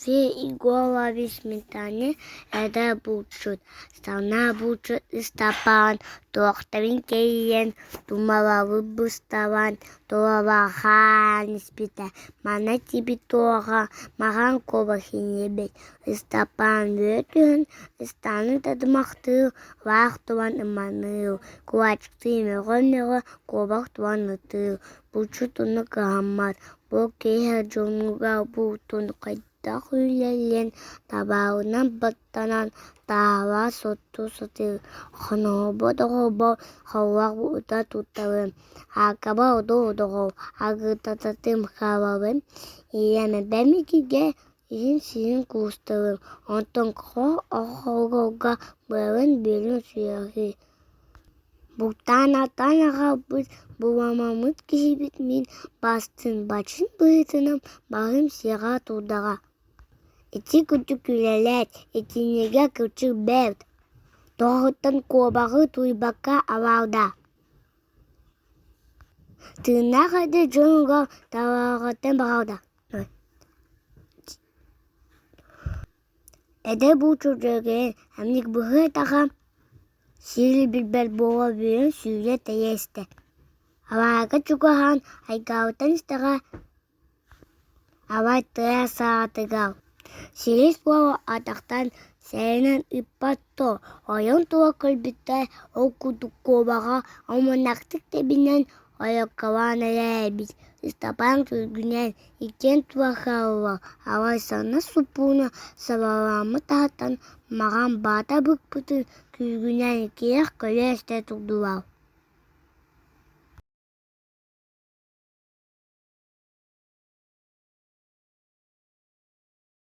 Все и головы сметаны, это бучут. Страна бучут и стапан, тохтавин кейен, думала выбуставан, туавахан спита. Мана тебе тога, маған ковахи небет. Стапан ветен, станет адмахтыл, вахтуан иманыл. Куачты меро, ковахтуан тыл. Бучут уны гаммат, бокея джонуга бутун кайд. Тахуйлелен табауынан баттанан тава сотту сотыл хонобо догобо хавак бута туттавым акаба одо агытататым хававым ияме бемикиге син куставым онтон охогога бэвэн билин суяхи Буктана быт буламамыт кихибит мин бастын бачын бытыным бағым сиға тудаға. Эти күтік күлелет, этинеге күтік бәвд. Тоғыттан кобағы туйбаққа авалда. Тынағады жонға тавағыттан бағалда. Әді бұл чөжіген әмнік бұғы тағам. Сирі білбәл боға бүйін сүйре тәйесті. Авайға чүгіған айғауытан істіға. Авай тыя саатыгал. Сирис боға атақтан сәрінен үппатто. Ойын туа көлбіттай ол күдік кобаға омынақтық тебінен ойыққаван әләбіз. Истапан күлгінен икен туа қауыла. Авай сана супуна сабаламы тағаттан маған бата бүк бұтын күлгінен кеяқ көлі әсті тұлдылау.